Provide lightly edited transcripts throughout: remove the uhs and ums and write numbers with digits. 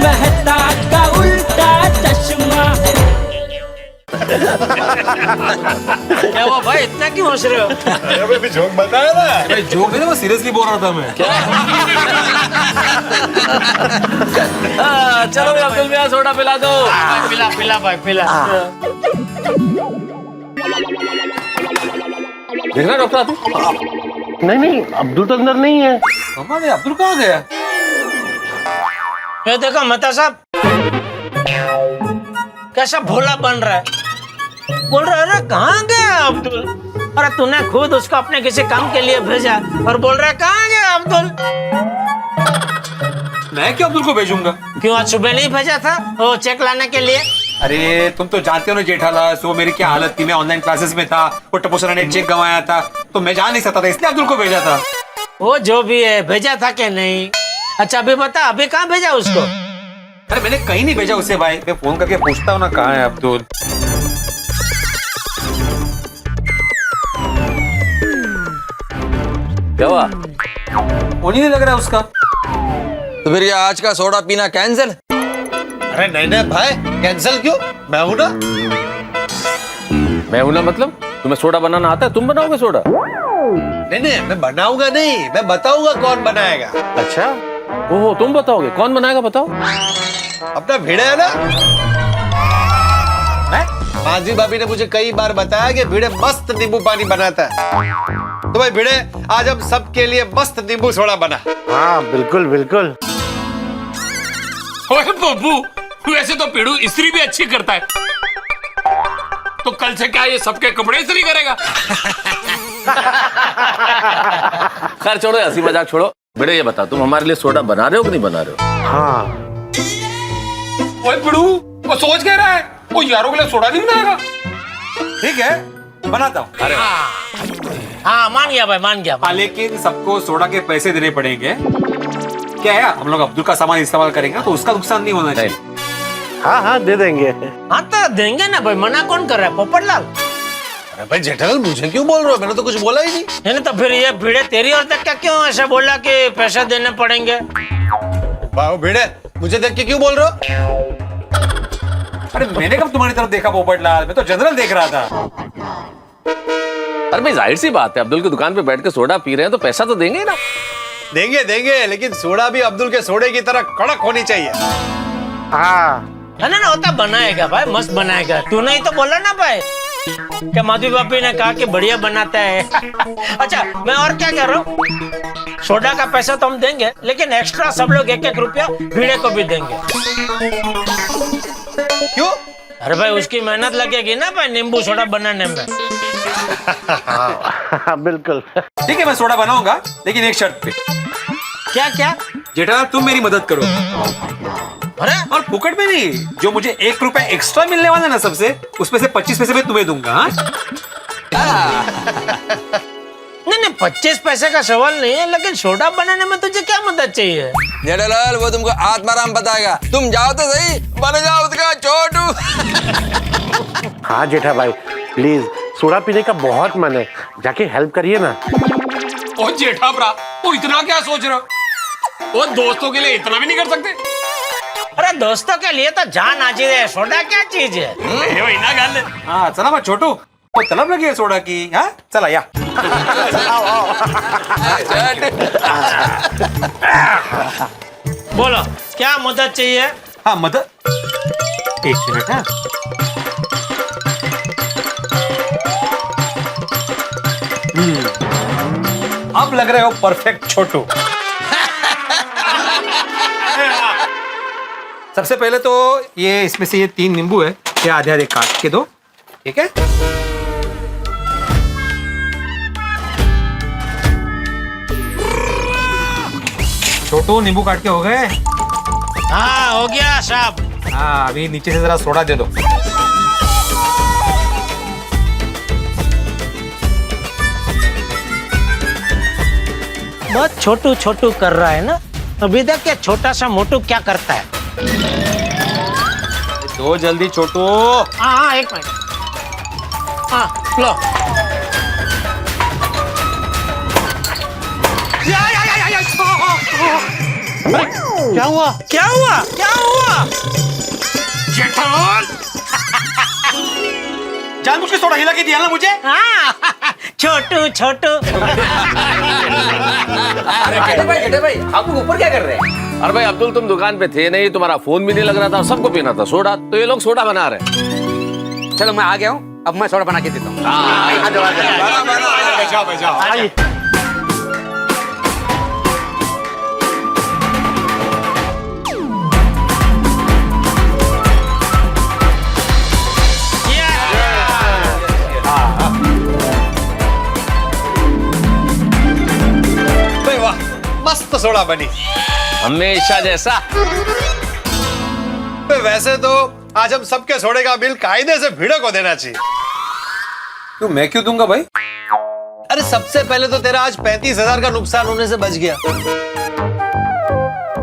मेहता का उल्टा चश्मा। क्या हुआ भाई, इतना क्यों हंस रहे हो? अभी जोक बताया ना। भाई जोक नहीं, वो सीरियसली बोल रहा था मैं। चलो भाई अब्दुल भैया सोडा पिला दो। पिला पिला भाई पिला। देख रहा डॉक्टर आते? नहीं अब्दुल तो अंदर नहीं है। अम्मा ने अब्दुल कहाँ गया? ये देखो मेहता साहब कैसा भोला बन रहा है, बोल रहा है अरे कहाँ गया अब्दुल? अरे तूने खुद उसको अपने किसी काम के लिए भेजा और बोल रहा है कहाँ गया अब्दुल? मैं क्यों अब्दुल को भेजूंगा? क्यों आज सुबह नहीं भेजा था वो चेक लाने के लिए? अरे तुम तो जानते हो ना जेठालाल, वो मेरी क्या हालत थी। मैं ऑनलाइन क्लासेस में था, वो टपोसरा ने चेक गंवाया था, तो मैं जा नहीं सकता था, इसलिए अब्दुल को भेजा था। वो जो भी है भेजा था कि नहीं? अच्छा अभी बता, अभी कहाँ भेजा उसको? अरे मैंने कहीं नहीं भेजा उसे भाई, मैं फोन करके पूछता हूँ ना कहाँ है अब्दुल। क्या हुआ? फोन ही नहीं लग रहा है उसका। तो फिर ये आज का सोडा पीना कैंसिल? अरे नहीं भाई, कैंसिल क्यों? मैं हूं ना। मैं हूं ना मतलब? तुम्हें सोडा बनाना आता है? तुम बनाओगे सोडा? नहीं मैं बनाऊंगा नहीं, मैं बताऊंगा कौन बनाएगा। अच्छा, ओहो तुम बताओगे? कौन बनाएगा बताओ? अपना भिड़े है ना। माजी भाभी ने मुझे कई बार बताया कि भिड़े मस्त नींबू पानी बनाता है। तो भाई भिड़े, आज हम सबके लिए मस्त नींबू सोडा बना। हाँ बिल्कुल बिल्कुल। ओए बब्बू, वैसे तो पेड़ू इस्त्री भी अच्छी करता है, तो कल से क्या ये सबके कपड़े इस्त्री करेगा? खैर छोड़ो, हंसी मजाक छोड़ो। बेटे ये बता, तुम हमारे लिए सोडा बना रहे हो कि नहीं बना रहे हो? हाँ ओए पेड़ू, वो सोच क्या रहा है? वो यारों के लिए सोडा नहीं बनाएगा? ठीक है बनाता हूँ। अरे हाँ मान गया भाई, मान गया। हाँ, लेकिन सबको सोडा के पैसे देने पड़ेंगे। क्या है, हम लोग अब्दुल का सामान इस्तेमाल करेंगे तो उसका नुकसान नहीं होना चाहिए। हाँ दे देंगे। हाँ तो देंगे ना भाई, मना कौन कर रहा है? पोपटलाल। अरे भाई जेठालाल, मुझे क्यों बोल रहे हो? मैंने तो कुछ बोला ही नहीं। नहीं तो फिर ये भिड़े तेरी ओर तक क्या क्यों ऐसा बोला कि पैसा देने पड़ेंगे? वाह भिड़े, मुझे देख के क्यों बोल रहे हो? अरे मैंने कब तुम्हारी तरफ देखा पोपटलाल? मैं तो जनरल देख रहा था। अरे भाई जाहिर सी बात है, अब्दुल की दुकान पे बैठ के सोडा पी रहे हैं तो पैसा तो देंगे ना। देंगे, लेकिन सोडा भी अब्दुल के सोडे की तरह कड़क होनी चाहिए। हाँ ना होता बनाएगा भाई, मस्त बनाएगा। तू नहीं तो बोला ना भाई क्या माधवी बापी ने कहा कि बढ़िया बनाता है। अच्छा मैं और क्या कह रहा हूँ, सोडा का पैसा तो हम देंगे, लेकिन एक्स्ट्रा सब लोग 1-1 रुपया भिड़े को भी देंगे। क्यों? अरे भाई उसकी मेहनत लगेगी ना भाई नींबू सोडा बनाने में। हाँ बिल्कुल। ठीक है मैं सोडा बनाऊंगा, लेकिन एक शर्त पे। क्या क्या? जेठालाल तुम मेरी मदद करो। अरे और फुकट में नहीं, जो मुझे 1 रुपया एक्स्ट्रा मिलने वाला है ना सबसे, उसमें से 25 पैसे मैं तुम्हें दूंगा। नहीं 25 पैसे का सवाल नहीं है, लेकिन सोडा बनाने में तुझे क्या मदद चाहिए? जेठालाल वो तुमको आत्माराम बताएगा, तुम जाओ तो सही, बन जाओ उसका छोटू। हाँ जेठा भाई प्लीज, सोडा पीने का बहुत मन है, जाके हेल्प करिए ना। ओ जेठा भरा, वो इतना क्या सोच रहा? वो दोस्तों के लिए इतना भी नहीं कर सकते? अरे दोस्तों के लिए तो जान हाजिर है, सोडा क्या चीज है? वही ना गल। हाँ चला मैं छोटू, वो तलब लगी है सोडा की। हाँ चला या। बोलो क्या मदद चाहिए? हाँ मदद, 1 मिनट। हाँ अब लग रहे हो परफेक्ट छोटू। सबसे पहले तो ये इसमें से ये 3 नींबू है, ये आधे आधे काट के दो। ठीक है, छोटू नींबू काट के हो गए? हाँ हो गया साहब। हाँ अभी नीचे से जरा सोडा दे दो। बहुत छोटू छोटू कर रहा है ना, अभी तक क्या छोटा सा मोटू क्या करता है? दो जल्दी छोटू। हाँ 1 मिनट। हाँ लो। क्या हुआ? क्या हुआ? क्या हुआ? जेठालाल जानबूझ के सोडा हिला के दिया ना मुझे। हाँ, छोटू छोटू। अरे भाई आप लोग ऊपर क्या कर रहे हैं? अरे भाई अब्दुल तुम दुकान पे थे नहीं, तुम्हारा फोन भी नहीं लग रहा था, सबको पीना था सोडा, तो ये लोग सोडा बना रहे हैं। चलो मैं आ गया हूँ, अब मैं सोडा बना के देता हूँ। आइए। भाई वाह, मस्त सोडा बनी। हमेशा जैसा। तो वैसे तो आज हम सबके सोडे का बिल कायदे से भिड़े को देना चाहिए। तो मैं क्यों दूंगा भाई? अरे सबसे पहले तो तेरा आज 35,000 का नुकसान होने से बच गया।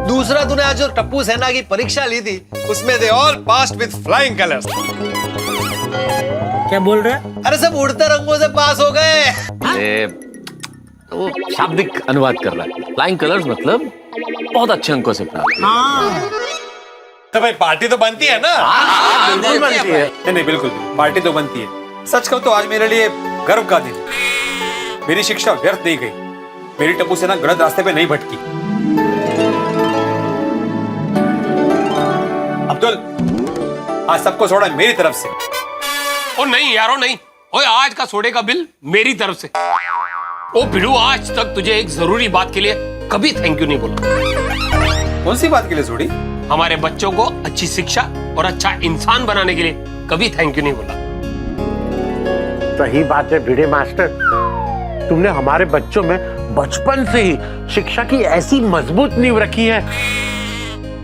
दूसरा, तूने आज जो टप्पू सेना की परीक्षा ली थी उसमें they all passed with flying colours. क्या बोल रहे? अरे सब उड़ते रंगों से पास हो गए। वो शाब्दिक अनुवाद कर रहा है। फ्लाइंग कलर्स मतलब बहुत अच्छे अंकों से प्राप्त। तो भाई पार्टी तो बनती है ना? बिल्कुल बनती है। नहीं बिल्कुल पार्टी तो बनती है। सच कहूं तो आज मेरे लिए गर्व का दिन। मेरी शिक्षा व्यर्थ नहीं गई, मेरी टप्पू सेना गलत रास्ते पे नहीं भटकी। अब्दुल आज सबको सोडा मेरी तरफ से। ओ नहीं यारो नहीं, ओए आज का सोडे का बिल मेरी तरफ से। ओ भिड़ू आज तक तुझे एक जरूरी बात के लिए कभी थैंक यू नहीं बोला। कौन सी बात के लिए सोडी? हमारे बच्चों को अच्छी शिक्षा और अच्छा इंसान बनाने के लिए कभी थैंक यू नहीं बोला। सही बात है भिड़े मास्टर, तुमने हमारे बच्चों में बचपन से ही शिक्षा की ऐसी मजबूत नींव रखी है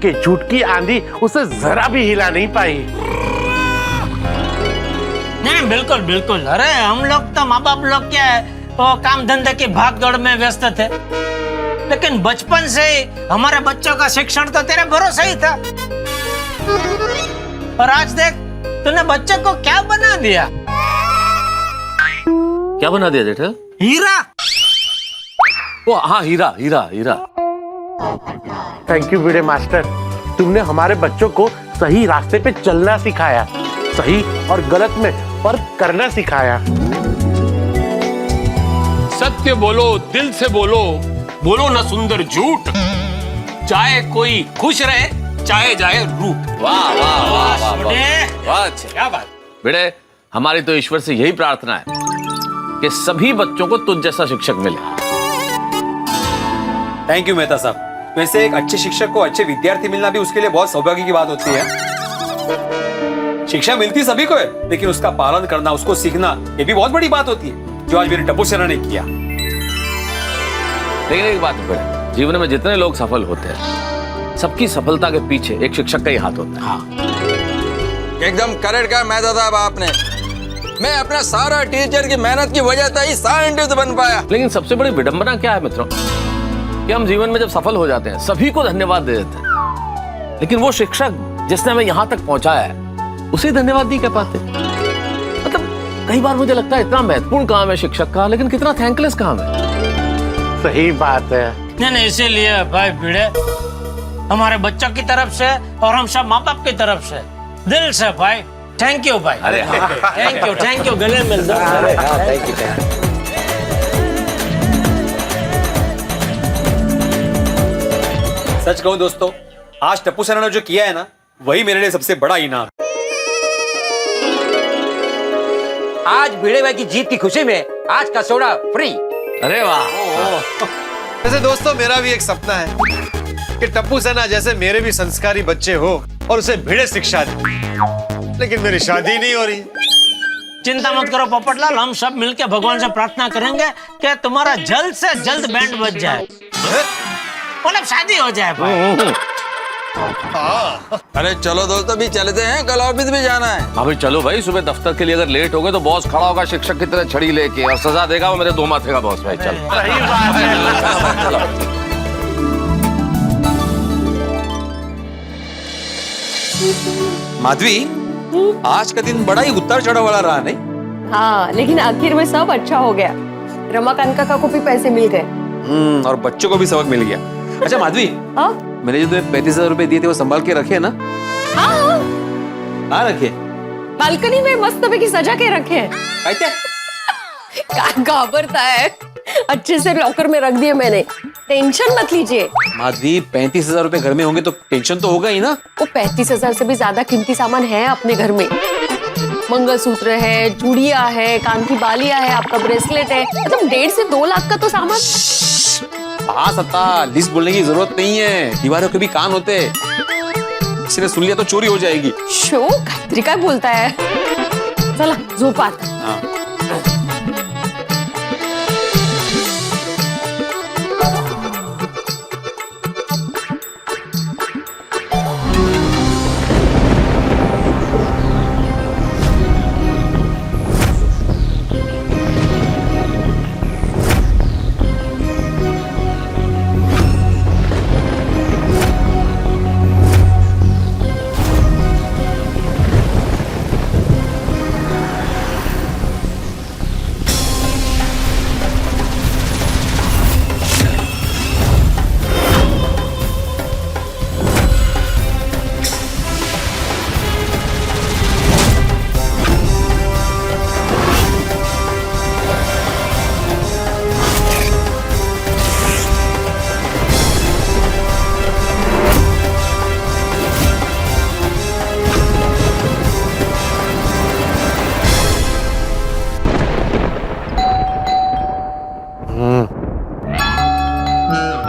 कि झूठ की आंधी उसे जरा भी हिला नहीं पाई। नहीं बिल्कुल बिल्कुल। अरे हम लोग तो माँ बाप लोग क्या है, वो काम धंधे की भाग दौड़ में व्यस्त थे, लेकिन बचपन से ही हमारे बच्चों का शिक्षण तो तेरे भरोसे ही था। और आज देख तूने बच्चों को क्या बना दिया। क्या बना दिया जेठा? हीरा। वो हाँ हीरा हीरा हीरा। थैंक यू भिड़े मास्टर, तुमने हमारे बच्चों को सही रास्ते पे चलना सिखाया, सही और गलत में फर्क करना सिखाया। सत्य बोलो, दिल से बोलो, बोलो ना सुंदर झूठ, चाहे कोई खुश रहे चाहे जाए रूठ। वाह वाह वाह वाह वाह। वाह अच्छे। क्या बात। बेटे हमारी तो ईश्वर से यही प्रार्थना है कि सभी बच्चों को तुझ जैसा शिक्षक मिले। थैंक यू मेहता साहब। वैसे एक अच्छे शिक्षक को अच्छे विद्यार्थी मिलना भी उसके लिए बहुत सौभाग्य की बात होती है। शिक्षा मिलती सभी को है, लेकिन उसका पालन करना, उसको सीखना, ये भी बहुत बड़ी बात होती है, जो आज मेरी टप्पू सेना ने किया। लेकिन एक बात है बेटे, जीवन में जितने लोग सफल होते हैं सबकी सफलता के पीछे एक शिक्षक का ही हाथ होता है। हाँ। एकदम करेक्ट कहा मेहता साहब आपने। मैं अपना सारा टीचर की मेहनत की वजह से ही साइंटिस्ट बन पाया। लेकिन सबसे बड़ी विडंबना क्या है मित्रों, कि हम जीवन में जब सफल हो जाते हैं सभी को धन्यवाद दे देते हैं, लेकिन वो शिक्षक जिसने हमें यहाँ तक पहुंचाया है उसे धन्यवाद नहीं कह पाते। मतलब कई बार मुझे लगता है इतना महत्वपूर्ण काम है शिक्षक का, लेकिन कितना थैंकलेस काम है। सही बात है। नहीं इसीलिए भाई भिड़े हमारे बच्चों की तरफ से और हम सब माँ बाप की तरफ से दिल से भाई थैंक यू भाई। अरे थैंक यू गले मिल दो। सच कहूं दोस्तों, आज टप्पू सेना ने जो किया है ना, वही मेरे लिए सबसे बड़ा इनाम। आज भिड़े भाई की जीत की खुशी में आज का सोडा फ्री। अरे वाह। वैसे दोस्तों मेरा भी एक सपना है कि टप्पू सेना जैसे मेरे भी संस्कारी बच्चे हो और उसे भिड़े शिक्षा दे, लेकिन मेरी शादी नहीं हो रही। चिंता मत करो पोपटलाल, हम सब मिलकर भगवान से प्रार्थना करेंगे कि तुम्हारा जल्द से जल्द बैंड बज जाए, मतलब शादी हो जाए भाई। अरे चलो दोस्तों भी चलते हैं, कल ऑफिस भी जाना है। हाँ भाई चलो भाई, सुबह दफ्तर के लिए अगर लेट हो गए तो बॉस खड़ा होगा शिक्षक की तरह छड़ी लेके और सजा देगा वो मेरे दो माथे का बॉस। भाई चल। सही बात है। माधवी, आज का दिन बड़ा ही उतार चढ़ाव वाला रहा नहीं? हाँ, लेकिन आखिर में सब अच्छा हो गया। रमाकांत काका को भी पैसे मिल गए। और बच्चों को भी सबक मिल गया। अच्छा माधवी, हाँ मैंने जो तुम्हें 35,000 रुपए दिए थे वो संभाल के रखे है ना? हाँ, कहाँ रखे? बालकनी में मस्त की सजा के रखे हैं। घबरता है, अच्छे से लॉकर में रख दिए मैंने, टेंशन मत लीजिए। माधवी 35,000 रुपए घर में होंगे तो टेंशन तो होगा ही ना। वो 35,000 से भी ज्यादा कीमती सामान है अपने घर में। मंगलसूत्र है, चूड़िया है, कान की बालियां है, आपका ब्रेसलेट है, मतलब 1.5 से 2 लाख का तो सामान। पास आता, लिस्ट बोलने की जरूरत नहीं है, दीवारों के भी कान होते हैं, किसी ने सुन लिया तो चोरी हो जाएगी। शो काहीतरी काय बोलता है। चला झोपा आता। हाँ।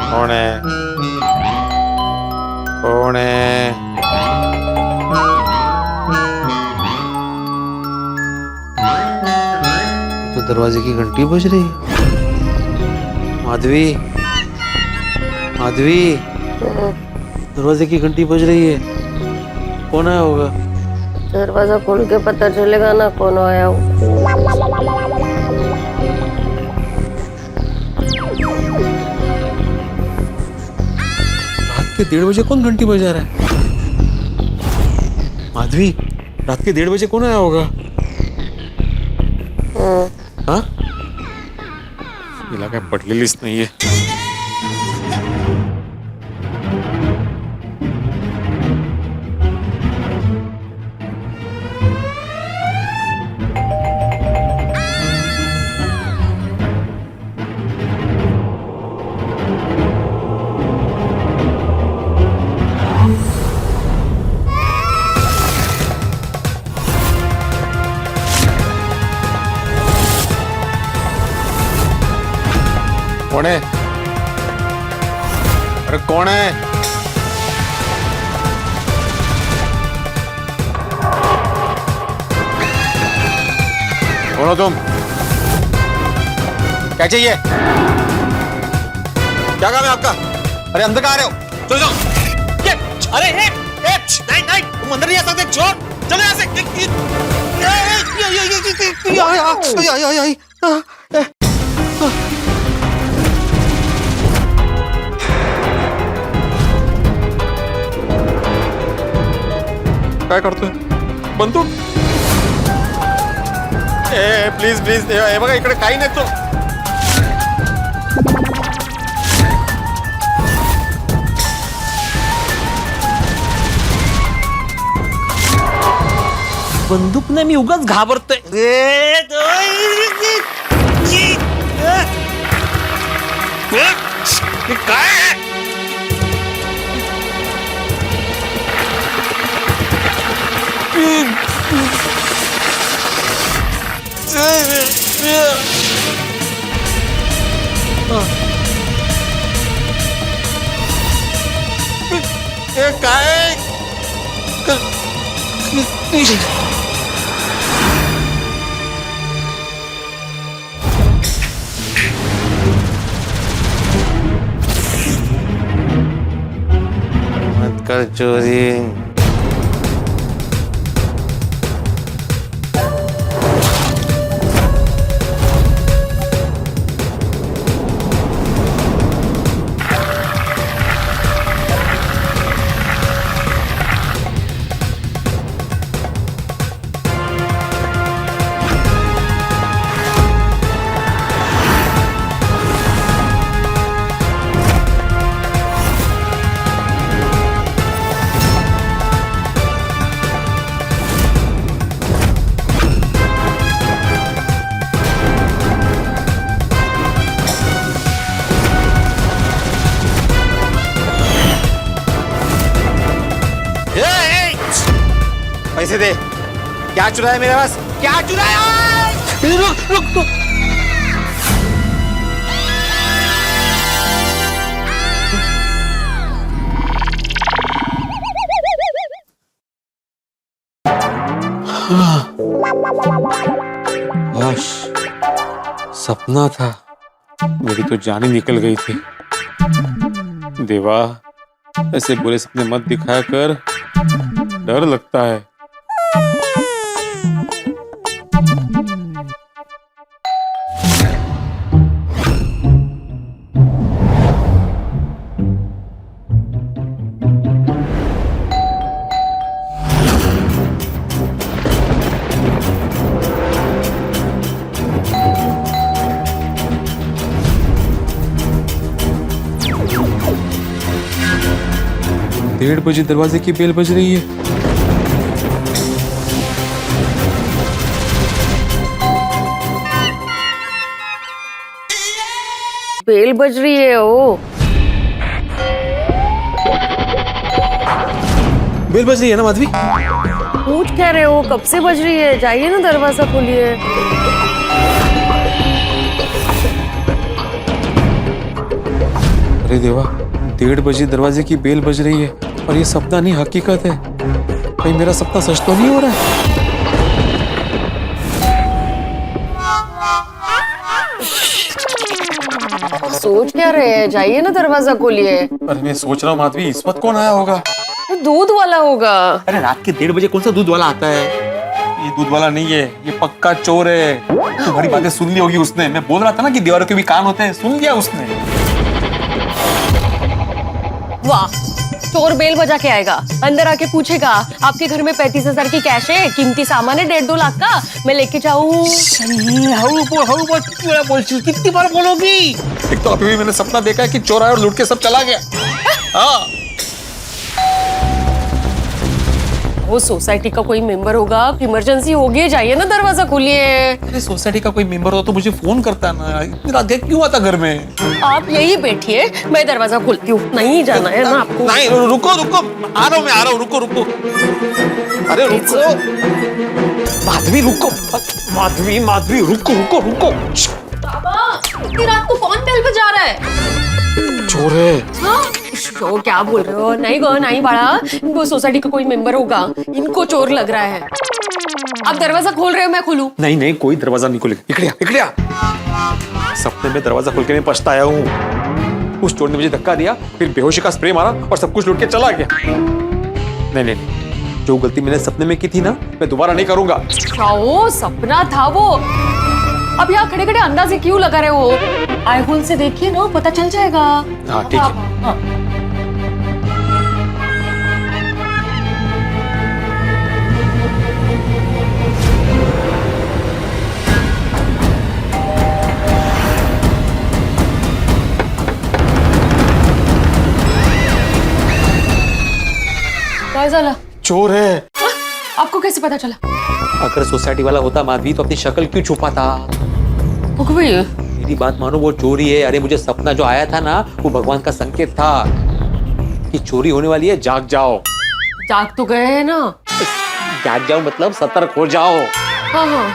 कौन है? कौन है? तो दरवाजे की घंटी बज रही है। माधवी, माधवी, दरवाजे की घंटी बज रही है। कौन आया होगा? दरवाजा खोल के पता चलेगा ना कौन आया हो। रात के 1:30 बजे कौन घंटी बजा रहा है? माधवी, रात के 1:30 बजे कौन आया होगा? हाँ? इलाका पटली लिस्ट नहीं है। कौन है? अरे कौन है? कौन हो तुम? क्या चाहिए? क्या काम है आपका? अरे अंदर कहाँ आ रहे हो? चलो जाओ। अरे नहीं नहीं, तुम अंदर नहीं आ सकते, छोड़, चलो यहाँ से। काय करतोय? बंदूक? प्लीज प्लीज, हे बघा इकडे काही नाही तो. बंदूक नाही, मी उगाच घाबरतोय. काय? काय? मत कर चोरी. पैसे दे। क्या चुराया मेरे पास? क्या चुराया? रुक रुक रुक। बस सपना था, मेरी तो जान ही निकल गई थी। देवा, ऐसे बुरे सपने मत दिखाया कर, डर लगता है। डेढ़ बजे दरवाजे की बेल बज रही है। बेल बज रही है ओ। बेल बज रही है ना माधवी? पूछ क्या रहे हो, कब से बज रही है? जाइए ना दरवाजा खोलिए। अरे देवा, 1:30 बजे दरवाजे की बेल बज रही है और ये सपना नहीं हकीकत है। कहीं मेरा सपना सच तो नहीं हो रहा है? सोच क्या रहे हैं? जाइए ना दरवाजा खोलिए। अरे मैं सोच रहा हूँ माधवी, इस वक्त कौन आया होगा? तो दूध वाला होगा। अरे रात के 1:30 बजे कौन सा दूध वाला आता है? ये दूध वाला नहीं है, ये पक्का चोर है। तुम्हारी बातें सुन ली होगी उसने। मैं बोल रहा था ना कि दीवारों के भी कान होते हैं, सुन लिया उसने। वाह, चोर बेल बजा के आएगा, अंदर आके पूछेगा आपके घर में 35,000 की कैश है, कीमती सामान है 1.5-2 लाख का, मैं लेके जाऊं। कितनी बार बोलोगी? एक तो अभी भी मैंने सपना देखा है कि चोर आया और लूट के सब चला गया। हाँ, वो सोसाइटी का कोई मेंबर होगा, इमरजेंसी होगी, जाइए ना दरवाजा खोलिए। अरे सोसाइटी का कोई मेंबर हो तो मुझे फोन करता ना। इतनी रात देख क्यों आता घर में? आप यही बैठिए, मैं दरवाजा खोलती हूँ। नहीं जाना है ना आपको? नहीं, रुको रुको, आ रहा हूँ मैं, आ रहा हूँ, रुको रुको। अरे रुको माधवी, रुको माधवी, माधवी रुको रुको रुको। पापा, इतनी रात को कौन बेल बजा रहा है? चोर है। हाँ? तो क्या बोल रहे हो? नहीं गो, नहीं बड़ा, वो सोसाइटी का कोई मेंबर होगा, इनको चोर लग रहा है। आप दरवाजा खोल रहे हो, मैं खोलूं? नहीं नहीं, कोई दरवाजा नहीं खोलेगा। इकड़िया इकड़िया, सपने में दरवाजा खोल के मैं पछताया हूँ। उस चोर ने मुझे धक्का दिया, फिर बेहोशी का स्प्रे मारा और सब कुछ लूट के चला गया। नहीं नहीं, जो गलती मैंने सपने में की थी ना, मैं दोबारा नहीं करूंगा। जाओ, सपना था वो। अब यहाँ खड़े खड़े अंदाजे क्यों लगा रहे हो? आई होल से देखिए ना, पता चल जाएगा। हाँ ठीक है। हाँ। काय झालं? चोर है। आपको कैसे पता चला? अगर सोसाइटी वाला होता माधवी तो अपनी शक्ल क्यों छुपाता? मेरी बात मानो, वो चोरी है। अरे मुझे सपना जो आया था ना, वो भगवान का संकेत था कि चोरी होने वाली है, जाग जाओ। जाग तो गए हैं ना। जाग जाओ मतलब सतर्क हो जाओ। हाँ हाँ।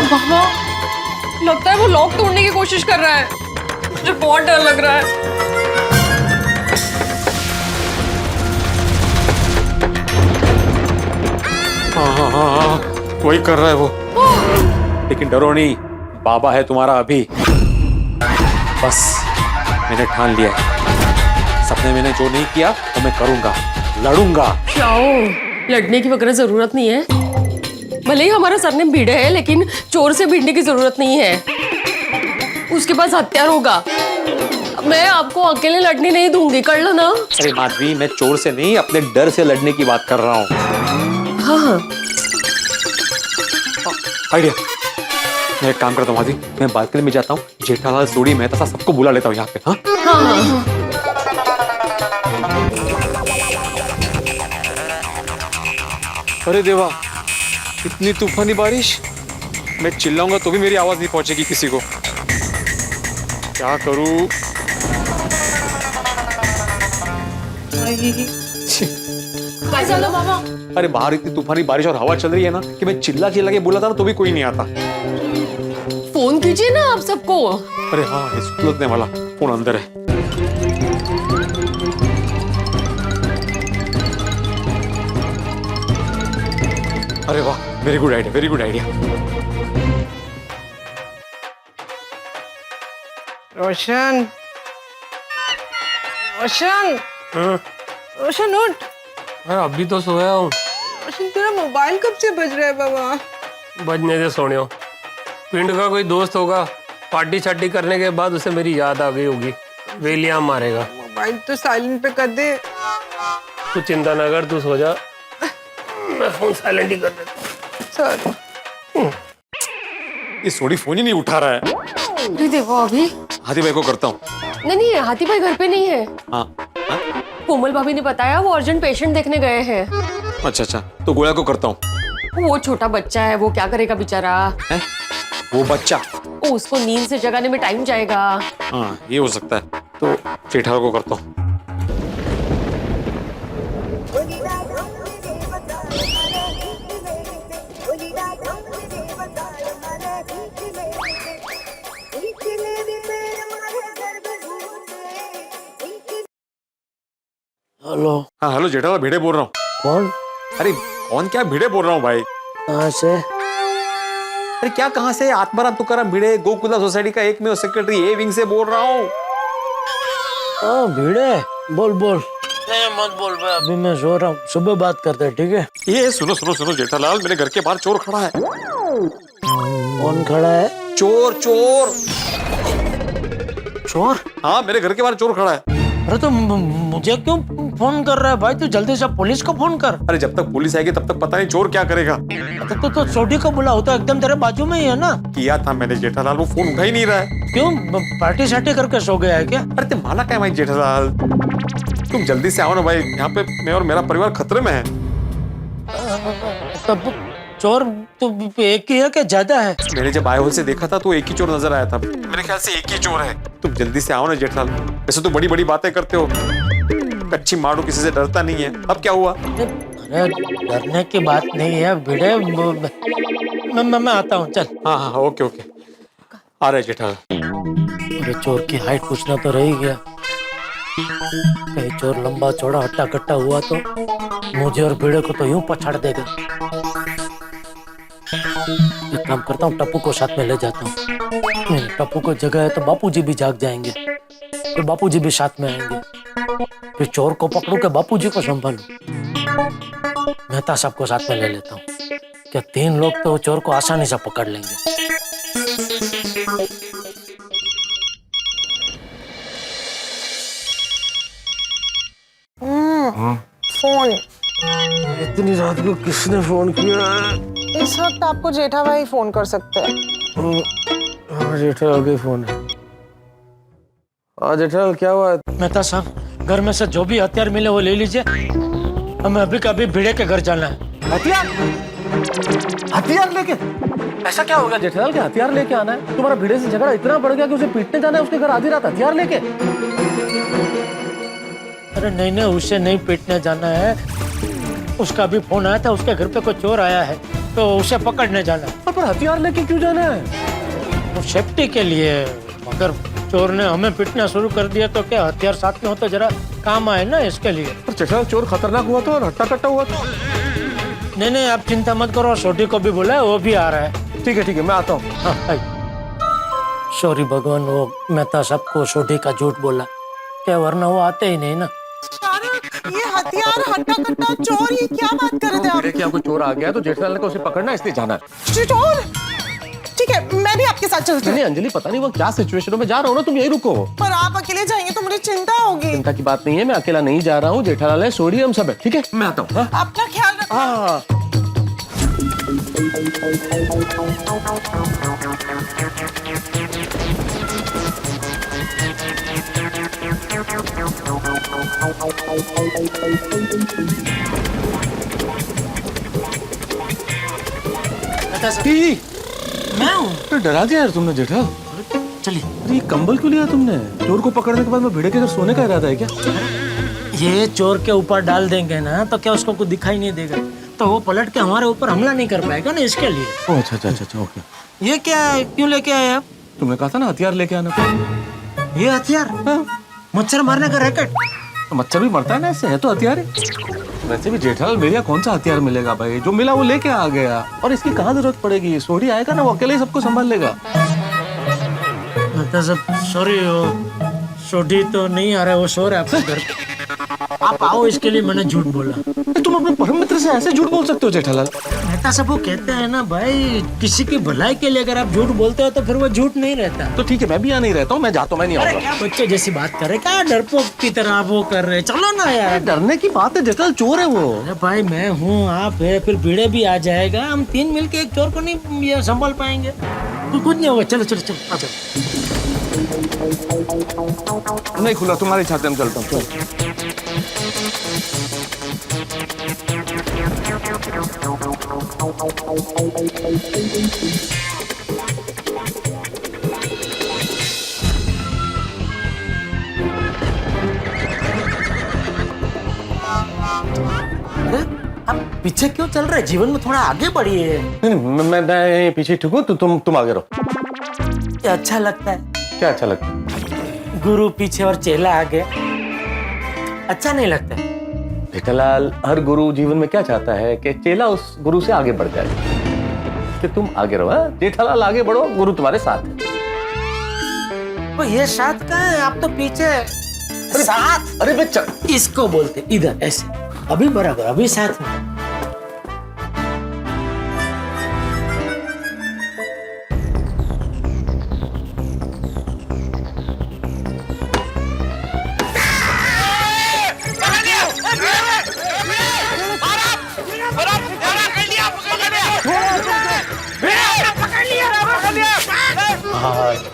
बाबा, लगता है वो लॉक तोड़ने की कोशिश कर रहा है। मुझे बहुत डर लग रहा है। हाँ हाँ हाँ हाँ, वही कर रहा है वो। लेकिन डरो नहीं, बाबा है तुम्हारा अभी। बस मैंने ठान लिया है, सपने मैंने जो नहीं किया तो मैं करूंगा, लड़ूंगा। जाओ, लड़ने की वगैरह जरूरत नहीं है। भले ही हमारा सरनेम भिड़े है, लेकिन चोर से भिड़ने की जरूरत नहीं है। उसके पास हथियार होगा। मैं आपको अकेले लड़ने नहीं दूंगी, कर लो ना। अरे माधवी, मैं चोर से नहीं, अपने डर से लड़ने की बात कर रहा हूँ। हाँ। आइडिया, मैं एक काम करता हूँ माधवी, मैं बालकनी में जाता हूँ, जेठालाल, सोडी, मेहता सा सबको बुला लेता हूँ यहाँ पे। हाँ हाँ हाँ। अरे देवा, इतनी तूफानी बारिश, मैं चिल्लाऊंगा तो भी मेरी आवाज नहीं पहुंचेगी किसी को। क्या करूं? काय झालं बाबा? अरे बाहर इतनी तूफानी बारिश और हवा चल रही है ना कि मैं चिल्ला चिल्ला के बोला था ना तो भी कोई नहीं आता। फोन कीजिए ना आप सबको। अरे हाँ, ये सुलझने वाला फोन अंदर है। अरे वाह, very good idea, very good idea. Roshan, Roshan, Roshan उठ। मैं अभी तो सोया हूँ। रोशन तेरा मोबाइल कब से बज रहा है बाबा? बजने से सोने हो। पिंड का कोई दोस्त होगा, पार्टी शार्टी करने के बाद उसे मेरी याद आ गई होगी, वेलियां मारेगा। मोबाइल तो साइलेंट पे कर दे। तू चिंता ना कर, तू सो जा, मैं फोन साइलेंट ही कर देता हूँ। सॉरी। ये सोडी फोन ही नहीं उठा रहा है। अरे देखो अभी। हाथी भाई को करता हूँ। नहीं, हाथी भाई घर पे नहीं है। हाँ, कोमल भाभी ने बताया वो अर्जेंट पेशेंट देखने गए हैं। अच्छा अच्छा, तो गोया को करता हूँ। वो छोटा बच्चा है, वो क्या करेगा बेचारा। है? वो बच्चा? वो उसको नींद से जगाने में टाइम जाएगा। हाँ, ये हो सकता है। तो जेठालाल को करता हूँ। हेलो। हाँ हेलो जेठालाल, भिड़े बोल रहा हूँ। कौन? अरे कौन क्या, भिड़े बोल रहा हूँ भाई। कहाँ से? अरे क्या कहाँ से, आत्माराम तुकाराम भिड़े, गोकुला सोसाइटी का एकमेव सेक्रेटरी ए विंग से बोल रहा हूँ। हाँ भिड़े, बोल बोल। नहीं मत बोल भाई, अभी मैं सो रहा हूँ, सुबह बात करते हैं, ठीक है? ये सुनो सुनो सुनो जेठालाल, मेरे घर के बाहर चोर खड़ा है। कौन खड़ा है? चोर चोर चोर? हाँ, मेरे घर के बाहर चोर खड़ा है। अरे तो मुझे क्यों फोन कर रहा है भाई? तू जल्दी से पुलिस को फोन कर। अरे जब तक पुलिस आएगी तब तक पता नहीं चोर क्या करेगा। तो सोडी को बुला, होता एकदम तेरे बाजू में ही है ना। किया था मैंने जेठालाल, वो फोन उठा ही नहीं रहा है। क्यों, पार्टी शार्टी करके सो गया है क्या? अरे तुम माना क्या भाई जेठालाल, तुम जल्दी से आओ ना भाई, यहाँ पे मैं और मेरा परिवार खतरे में है। तब चोर तो एक ही है कि ज्यादा है? मैंने जब आए से देखा था तो एक ही चोर नजर आया था। मेरे ख्याल से एक ही चोर है। तुम जल्दी से आओ ना जेठालाल, वैसे तो बड़ी बड़ी बातें करते हो, कच्ची मारू किसी से डरता नहीं है, अब क्या हुआ? अरे डरने की बात नहीं है भिड़े, मैं आता हूँ, चल। हाँ हाँ ओके ओके, आ रहे जेठालाल। अरे चोर की हाइट पूछना तो रह ही गया, कहीं चोर लंबा चौड़ा हट्टा कट्टा हुआ तो मुझे और भिड़े को तो यूं पछाड़ देगा। एक काम करता हूँ, टप्पू को साथ में ले जाता हूँ। टप्पू को जगह है तो बापूजी भी जाग जाएंगे, फिर बापूजी भी साथ में आएंगे, फिर चोर को पकड़ू के बापूजी को संभालू। मेहता साहब को साथ में ले लेता हूँ, क्या 3 लोग तो चोर को आसानी से पकड़ लेंगे। फोन इतनी रात को किसने फोन किया? इस वक्त आपको जेठा भाई फोन कर सकते हैं। हाँ जेठालाल का फोन है। हाँ जेठालाल क्या हुआ? मेहता साहब, घर में से जो भी हथियार मिले वो ले लीजिए, हमें अभी का अभी भिड़े के घर जाना है। हथियार? हथियार लेके? ऐसा क्या होगा जेठालाल के हथियार लेके आना है? तुम्हारा भिड़े से झगड़ा इतना बढ़ गया कि उसे पीटने जाना है उसके घर आधी रात हथियार लेके? अरे नहीं नहीं, उसे नहीं पीटने जाना है, उसका भी फोन आया था, उसके घर पे कोई चोर आया है तो उसे पकड़ने जाना है। पर हथियार लेके क्यों जाना है? वो सेफ्टी के लिए। अगर चोर ने हमें पीटना शुरू कर दिया तो क्या, हथियार साथ में हो तो जरा काम आए ना, इसके लिए। पर जेठालाल चोर खतरनाक हुआ तो और हट्टा कट्टा हुआ तो? नहीं नहीं, आप चिंता मत करो, सोडी को भी बोला है, वो भी आ रहा है। ठीक है मैं आता हूँ। हाँ, सॉरी भगवान, वो मेहता साहब को सोडी का झूठ बोला, क्या वरना वो आते ही नहीं ना। ये हथियार हट्टा कट्टा चोर, ये क्या बात कर रहे थे आप? क्या कोई चोर आ गया तो जेठालाल ने को उसे पकड़ना इसलिए जाना है। चोर? ठीक है, मैं भी आपके साथ चलती हूँ। नहीं अंजलि, पता नहीं वो क्या सिचुएशन में जा रहा हूँ ना, तुम यही रुको। पर आप अकेले जाएंगे तो मुझे चिंता होगी। चिंता की बात नहीं है, मैं अकेला नहीं जा रहा हूँ, जेठालाल है, सोडी, हम सब है, ठीक है? मैं आता हूँ। अपना ख्याल रखना। हाँ मैं हूँ। तो डरा दिया यार तुमने जेठा। चलिए। अरे ये कंबल क्यों लिया तुमने? चोर को पकड़ने के बाद मैं भिड़े के घर सोने का इरादा है क्या? ये चोर के ऊपर डाल देंगे ना तो क्या उसको कुछ दिखाई नहीं देगा, तो वो पलट के हमारे ऊपर हमला नहीं कर पाएगा ना, इसके लिए। अच्छा अच्छा अच्छा ओके। ये क्या है, क्यों लेके आए आप? तुमने कहा था ना हथियार लेके आना। ये हथियार? मच्छर मारने का रैकेट? तो मच्छर भी मरता है ना, इससे है तो हथियार है। वैसे भी जेठालाल मेरे यहाँ कौन सा हथियार मिलेगा भाई, जो मिला वो लेके आ गया, और इसकी कहाँ जरूरत पड़ेगी, सोढ़ी आएगा ना वो अकेले ही सबको संभाल लेगा। मतलब सब सॉरी, सोढ़ी तो नहीं आ रहा है, वो सो रहा है आपके घर पे। आप आओ, इसके लिए मैंने झूठ बोला। तुम अपने परम मित्र से ऐसे झूठ बोल सकते हो जेठालाल? मेहता सब वो कहते हैं ना भाई, किसी की भलाई के लिए अगर आप झूठ बोलते हो तो फिर वो झूठ नहीं रहता। तो ठीक है, मैं भी यहाँ नहीं रहता हूँ, मैं जाता हूँ, मैं नहीं आऊंगा। क्या बच्चे जैसी बात कर रहे, क्या डरपोक की तरह आप वो कर रहे, चलो ना यार। डरने की बात है जेठालाल, चोर है वो। अरे भाई मैं हूँ, आप है, फिर भीड़े भी आ जाएगा, हम तीन मिलके एक चोर को नहीं संभाल पाएंगे, तो कुछ नहीं होगा। चलो चलो चलो आ जाओ। नहीं खुला, तुम्हारी छाते में चलता हूँ। आप पीछे क्यों चल रहे, जीवन में थोड़ा आगे बढ़िए। नहीं मैं पीछे ठीक हूँ, तुम आगे रहो। क्या अच्छा लगता है? क्या अच्छा लगता है? गुरु पीछे और चेला आगे, अच्छा नहीं लगता है? जेठालाल, हर गुरु जीवन में क्या चाहता है कि चेला उस गुरु से आगे बढ़ जाए, कि तुम आगे रहो। जेठालाल आगे बढ़ो, गुरु तुम्हारे साथ है। तो ये साथ का है, आप तो पीछे। साथ? अरे बच्चा, इसको बोलते इधर ऐसे, अभी बराबर, अभी साथ में।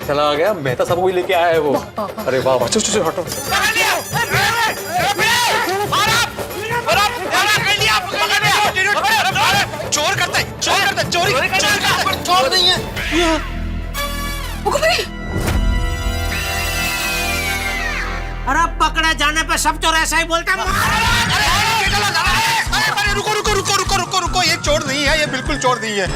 चला आ गया, मेहता साहब वही लेके आया है वो। अरे वाह वाह, चलो हटो। चोर करता है, चोरी चोर नहीं है। अरे पकड़े जाने पे सब चोर ऐसा ही बोलते हैं। रुको, ये चोर नहीं है, ये बिल्कुल चोर नहीं है।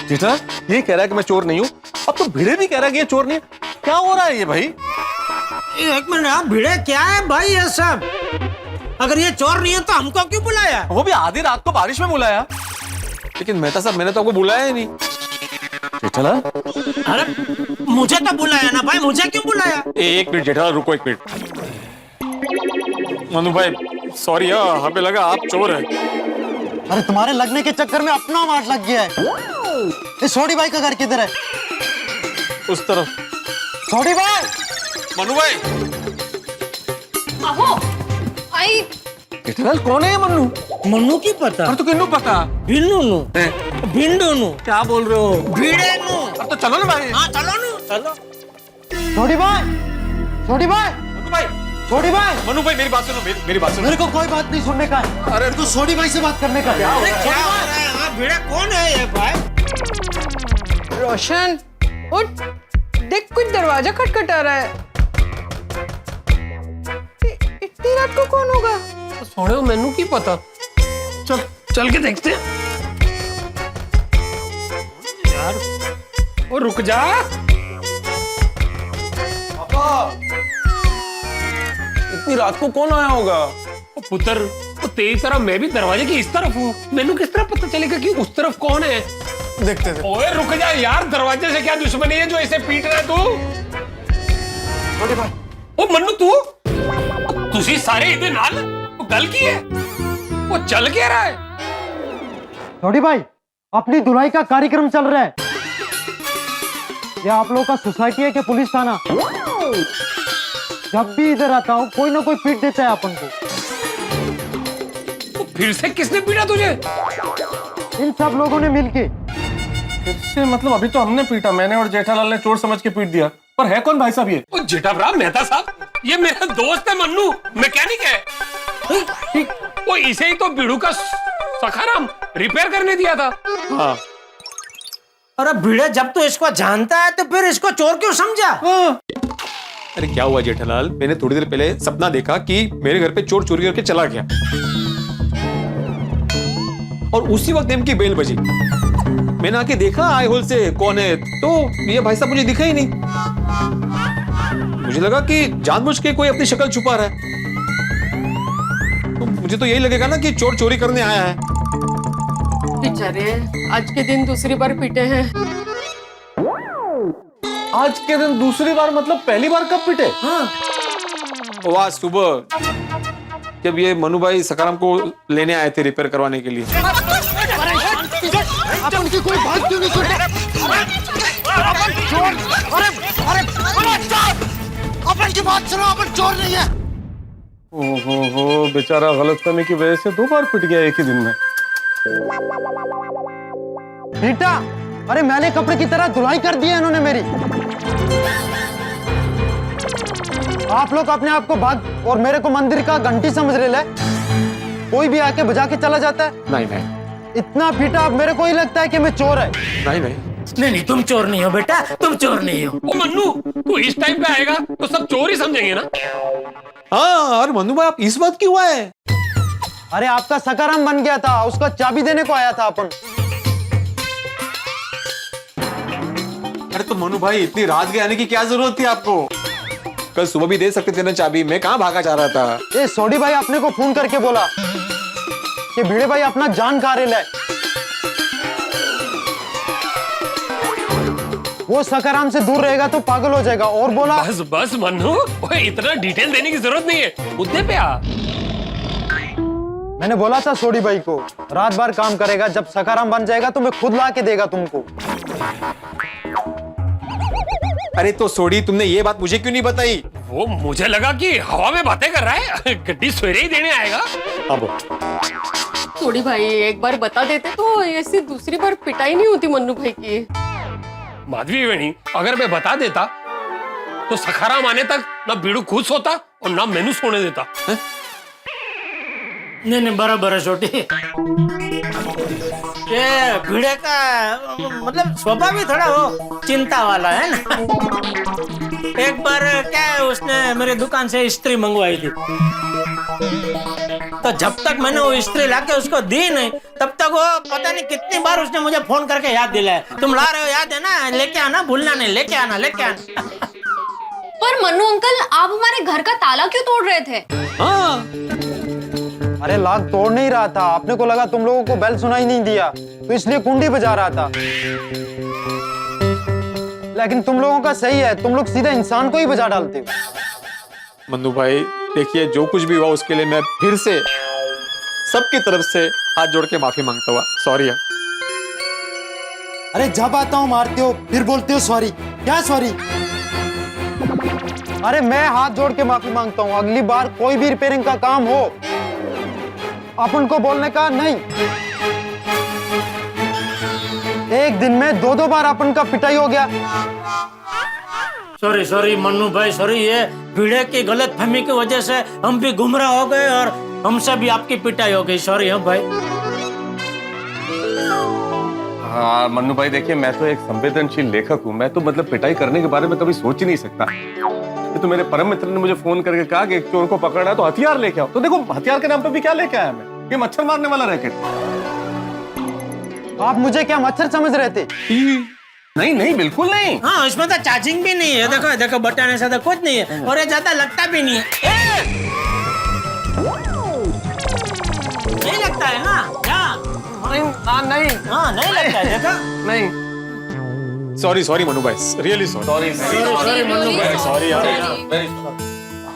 जेठा ये कह रहा है कि मैं चोर नहीं हूँ, अब तो भिड़े भी कह रहा है कि ये चोर नहीं है। क्या हो रहा है ये भाई? एक मिनट, आप भिड़े क्या है भाई ये सब? अगर ये चोर नहीं है तो हमको क्यों बुलाया? वो भी आधी रात को बारिश में बुलाया। लेकिन मेहता साहब, मैंने तो आपको बुलाया ही नहीं। जेठालाल, अरे मुझे तो बुलाया ना भाई, मुझे क्यों बुलाया? एक मिनट जेठालाल, रुको एक मिनट। मनु भाई सॉरी, हमें लगा आप चोर है। अरे तुम्हारे लगने के चक्कर में अपना मार लग गया है। ये सोडी भाई का घर किधर है? उस तरफ। सोडी भाई, मनु भाई। अहो, आई जेठालाल कौन है ये मन्नू? मन्नू की पता? और तो किन्नू पता? भिन्नू नु, भिंडू नु। क्या बोल रहे हो? भिड़े नु। अब तो चलो ना भाई। हाँ चलो नु, चलो। सोडी भाई, सोडी भाई, मनु भाई, सोडी भाई, मनु भाई मेरी बात सुनो, मेरी बात सुनो। मेरे को कोई बात नहीं सुनने का है। अरे तो सोडी भाई से बात करने का है। अरे क्या हो रहा है? हाँ भिड़े कौन है ये भाई? रोशन उठ, देख कुछ दरवाजा खटखटा रहा है। इतनी रात को कौन होगा? सोने मैनू की पता, चल चल के देखते हैं। यार ओ रुक जा। इतनी रात को कौन आया होगा? ओ पुत्र, तो तेरी तरह मैं भी दरवाजे की इस तरफ हूँ, मैनू किस तरह पता चलेगा कि उस तरफ कौन है? देखते थे। ओए रुक जा यार, दरवाजे से क्या दुश्मनी है जो इसे पीट रहा है तू? ओ मन्नू तू तुसी सारे इधर नाल वो गल की है, वो चल क्या रहा है? सोडी भाई, अपनी धुलाई का कार्यक्रम चल रहा है। ये आप लोगों का सोसाइटी है कि पुलिस थाना? जब भी इधर आता हूँ कोई ना कोई पीट देता है अपन को। तो फिर से किसने पीटा तुझे? इन सब लोगों ने मिलके। फिर से मतलब? अभी तो हमने पीटा, मैंने और जेठालाल ने चोर समझ के पीट दिया। पर है कौन भाई साहब ये? ओ जेठाभरा मेहता साहब, ये मेरा दोस्त है मन्नू, मैकेनिक है। वो इसे ही तो बिड़ू का सखाराम रिपेयर करने दिया था। हाँ। अरे भिड़े, जब तो इसको जानता है तो फिर इसको चोर क्यों समझा? अरे क्या हुआ जेठालाल, मैंने थोड़ी देर पहले सपना देखा कि मेरे घर पे चोर चोरी करके चला गया और उसी वक्त नेम की बेल बजी। मैंने आके देखा आई होल से कौन है, तो ये भाई साहब मुझे दिखा ही नहीं। मुझे लगा कि जानबूझ के कोई अपनी शक्ल छुपा रहा है। तो मुझे तो यही लगेगा ना कि चोर चोरी करने आया है। बेचारे आज के दिन दूसरी बार पीटे हैं। आज के दिन दूसरी बार मतलब पहली बार कब पिटे? वो आज सुबह जब ये मनु भाई सकाराम को लेने आए थे रिपेयर करवाने के लिए। आप उनकी कोई बात क्यों नहीं सुनते? अपन की बात सुनो, अपन चोर नहीं है। ओहो, बेचारा गलतफहमी की वजह से 2 बार पिट गया एक ही दिन में। बेटा, अरे मैंने कपड़े की तरह धुलाई कर दी है इन्होंने मेरी। आप लोग अपने आप को भाग और मेरे को मंदिर का घंटी समझ रहे ले। कोई भी आके बजा के चला जाता है। नहीं नहीं इतना पीटा अब मेरे को ही लगता है कि मैं चोर है। नहीं नहीं नहीं नहीं, तुम चोर नहीं हो बेटा, तुम चोर नहीं हो। ओ मन्नू, तू इस टाइम पे आएगा तो सब चोर ही समझेंगे ना। हाँ, और मनु भाई आप इस बात क्यों आए? अरे आपका सकाराम बन गया था, उसका चाबी देने को आया था अपन। अरे तो मनु भाई इतनी रात के आने की क्या जरूरत थी आपको? कल सुबह भी दे सकते थे ना चाबी, मैं कहाँ भागा जा रहा था। ये सोडी भाई अपने को फोन करके बोला कि भिड़े भाई अपना जान खा रहे है। वो सकाराम से दूर रहेगा तो पागल हो जाएगा। और बोला बस बस मन्नू, ओए इतना डिटेल देने की जरूरत नहीं है, मुद्दे पे आ। मैंने बोला था सोडी भाई को रात भर काम करेगा, जब सकाराम बन जाएगा तो मैं खुद ला के देगा तुमको। अरे तो सोडी, तुमने ये बात मुझे क्यों नहीं बताई? वो मुझे लगा कि हवा में बातें कर रहा है, गड्डी सवेरे ही देने आएगा। अब थोड़ी भाई एक बार बता देते तो ऐसी दूसरी बार पिटाई नहीं होती मन्नू भाई की। माधवी वेणी, अगर मैं बता देता तो सखाराम आने तक ना बीड़ू खुश होता और ना मैनू सोने देता। नहीं नहीं, बराबर है छोटी। ये भिड़े का मतलब स्वभाव भी थोड़ा वो चिंता वाला है ना। एक बार क्या है, उसने मेरी दुकान से इस्त्री मंगवाई थी, तो जब तक मैंने वो इस्त्री लाके उसको दी नहीं, तब तक वो पता नहीं कितनी बार उसने मुझे फोन करके याद दिलाया, तुम ला रहे हो, याद है ना, लेके आना, भूलना नहीं, लेके आना, लेके आना। पर मन्नू अंकल, आप हमारे घर का ताला क्यों तोड़ रहे थे? हाँ, अरे लाख तोड़ नहीं रहा था, अपने को लगा तुम लोगों को बेल सुनाई नहीं दिया तो इसलिए कुंडी बजा रहा था। लेकिन तुम लोगों का सही है, तुम लोग सीधा इंसान को ही बजा डालते हो। मन्नू भाई देखिए, जो कुछ भी हुआ उसके लिए मैं फिर से सबकी तरफ से हाथ जोड़ के माफी मांगता हुआ सॉरी। अरे जब आता हूँ मारते हो, फिर बोलते हो सॉरी। क्या सॉरी? अरे मैं हाथ जोड़ के माफी मांगता हूँ, अगली बार कोई भी रिपेयरिंग का काम हो अपन को बोलने का नहीं। एक दिन में 2-2 बार अपन का पिटाई हो गया। सॉरी सॉरी मन्नू भाई, सॉरी, ये भिड़े की गलत फहमी की वजह से हम भी गुमराह हो गए और हमसे भी आपकी पिटाई हो गई, सॉरी। हाँ भाई। हाँ मन्नू भाई, देखिए मैं तो एक संवेदनशील लेखक हूँ, मैं तो मतलब पिटाई करने के बारे में कभी सोच ही नहीं सकता। ये तो मेरे परम मित्र ने मुझे फोन करके कहा कि एक चोर को पकड़ा है तो हथियार लेके आओ, तो देखो हथियार के नाम पे भी क्या लेके आया मैं, ये मच्छर मारने वाला रैकेट। आप मुझे क्या मच्छर समझ रहे थे? नहीं नहीं, बिल्कुल नहीं। हाँ, इसमें तो चार्जिंग भी नहीं है, देखो देखो बटन ऐसा तो कुछ नहीं है, और ये ज्यादा लगता भी नहीं है। नहीं लगता है ना? नहीं हाँ नहीं लगता है, देखो। नहीं। सॉरी मनु भाई, रियली सॉरी। सॉरी मन्नू भाई, सॉरी यार।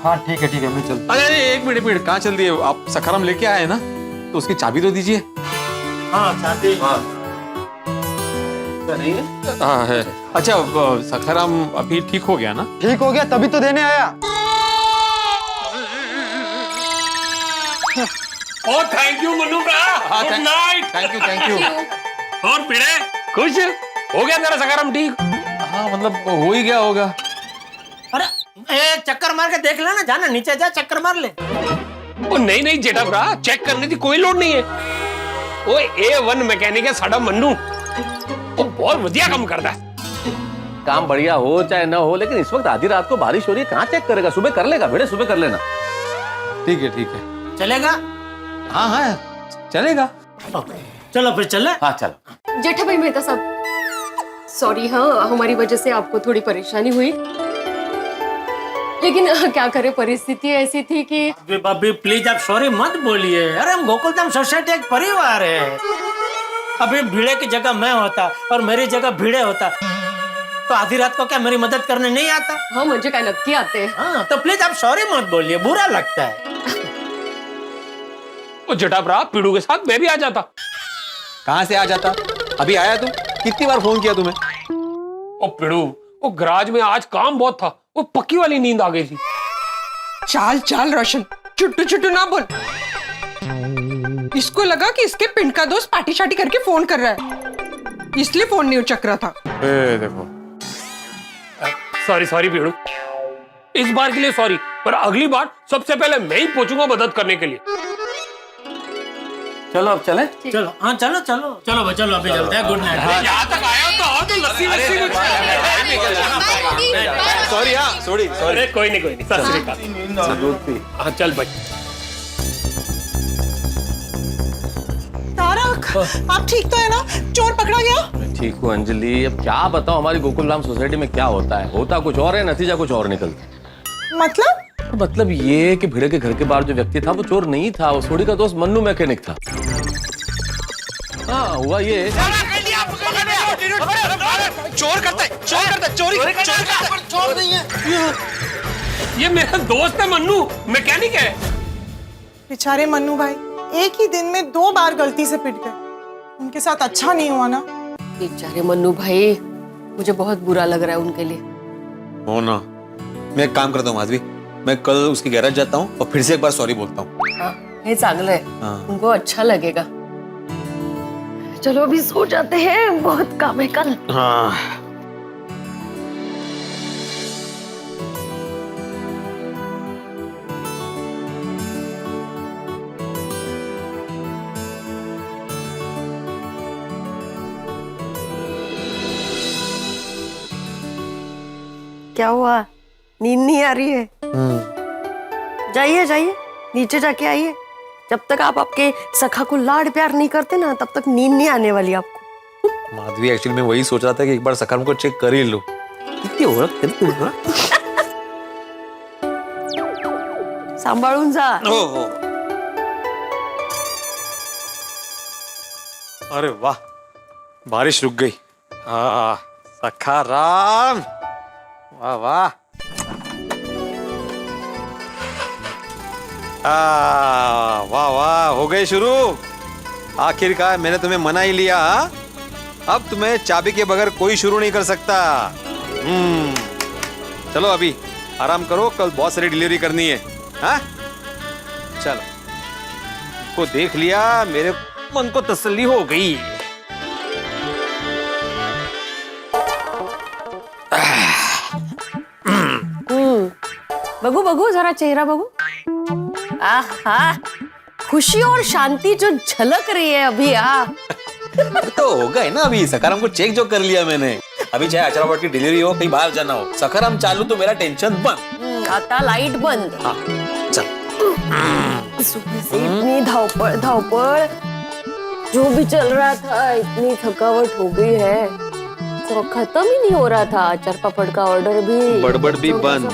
हाँ ठीक है मैं चलता। अरे एक मिनट, कहाँ चल दिए आप? सखाराम लेके आए ना, तो उसकी चाबी तो दीजिए। हाँ चाबी। नहीं है? हाँ है। अच्छा, सखाराम अभी ठीक हो गया ना? ठीक हो गया, तभी तो देने आया। ओ थैंक यू मन्नू भा, गुड नाइट। Thank you. और भिड़े खुश हो गया तेरा सखाराम ठीक? हाँ मतलब हो ही गया होगा। अरे एक चक्कर मार के देख लेना, जाना नीचे जा, चक्कर मार ले। ओ नहीं जेठा भरा, चेक करने की कोई लोड नहीं है। ओ A1 मैकेनिक है साडा मन्नू, वो बहुत बढ़िया काम करता है। काम बढ़िया हो चाहे ना हो, लेकिन इस वक्त आधी रात को बारिश हो रही है, कहाँ चेक करेगा? सुबह कर लेगा भिड़े, सुबह कर लेना। ठीक है। चलेगा? हाँ हाँ चलेगा। चलो फिर चले। हाँ चलो। जेठा भाई मेहता साहब, सॉरी, हाँ हमारी वजह से आपको थोड़ी परेशानी हुई, लेकिन क्या करे, परिस्थिति ऐसी थी कि अभी प्लीज आप सॉरी मत बोलिए। अरे हम गोकुलधाम सोसाइटी एक परिवार है। अभी भिड़े की जगह मैं होता और मेरी जगह भिड़े होता तो आधी रात को क्या मेरी मदद करने नहीं आता? हाँ मुझे क्या नक्की आते हैं। हाँ तो प्लीज आप सॉरी मत बोलिए, बुरा लगता है। वो जटाभरा पीड़ू के साथ मैं भी आ जाता। कहाँ से आ जाता? अभी आया तू? कितनी बार फोन किया तुम्हें? ओ पीड़ू, वो गराज में आज काम बहुत था, वो पक्की वाली नींद आ गई थी। चाल चाल रोशन, चुट्टू चुट्टू ना बोल। इसको लगा कि इसके पिंड का दोस्त पार्टी शार्टी करके फोन कर रहा है, इसलिए फोन नहीं उचक रहा था। देखो सॉरी पीड़ू, इस बार के लिए सॉरी, पर अगली बार सबसे पहले मैं ही पहुंचूंगा मदद करने के लिए। चलो अब चले। चलो हाँ चलो भाई, चलो अभी चलते हैं। Good night. यहाँ तक आया तो आओ तो लस्सी सॉरी। हाँ सॉरी। अरे कोई नहीं सत श्री अकाल। हाँ चल भाई। तारक, आप ठीक तो है ना? चोर पकड़ा गया? ठीक हूँ अंजलि। अब क्या बताऊँ हमारी गोकुलधाम सोसाइटी में क्या होता है, होता कुछ और है, नतीजा कुछ और निकलता है। मतलब ये कि भिड़े के घर के बाहर जो व्यक्ति था वो चोर नहीं था, वो सोडी का दोस्त मन्नू मैकेनिक था। हाँ हुआ ये। चोर नहीं है, ये मेरा दोस्त है मन्नू, मैकेनिक है। बेचारे मन्नू भाई एक ही दिन में 2 बार गलती से पिट गए। उनके साथ अच्छा नहीं हुआ ना? बेचारे मन्नू भाई, मुझे बहुत बुरा लग रहा है उनके लिए। हो ना। मैं एक काम करता हूँ माधवी, मैं कल उसकी गैराज जाता हूँ और फिर से एक बार सॉरी बोलता हूँ। हाँ ये चांगलं है, उनको अच्छा लगेगा। चलो अभी सो जाते हैं, बहुत काम है कल। हाँ क्या हुआ, नींद नहीं आ रही है? जाइए नीचे जाके आइए। जब तक आप आपके सखा को लाड प्यार नहीं करते ना, तब तक नींद नहीं आने वाली आपको। माधवी एक्चुअली मैं वही सोच रहा था कि एक बार सखा को चेक कर ही लो। कितनी हो रहा सांभाळून जा। अरे वाह, बारिश रुक गई। हाँ सखा राम, वाह वाह। वाह वाह, हो गए शुरू। आखिरकार मैंने तुम्हें मना ही लिया। अब तुम्हें चाबी के बगैर कोई शुरू नहीं कर सकता। चलो अभी आराम करो, कल बहुत सारी डिलीवरी करनी है। हाँ चलो, को देख लिया, मेरे मन को तसल्ली हो गई। बघू जरा चेहरा बघू। आहा, खुशी और शांति जो झलक रही है अभी। तो हो गए ना, अभी सखाराम को चेक जो कर लिया मैंने। अभी चाहे अचरावट की डिलीवरी हो, कहीं बाहर जाना हो, सखाराम चालू तो मेरा टेंशन बंद। आता लाइट बंद। हाँ चल। सुबह से इतनी धावपळ, जो भी चल रहा था, इतनी थकावट हो गई है, तो खत्म ही नहीं हो रहा था। अचार पापड़ का ऑर्डर भी, बड़बड़ भी बंद।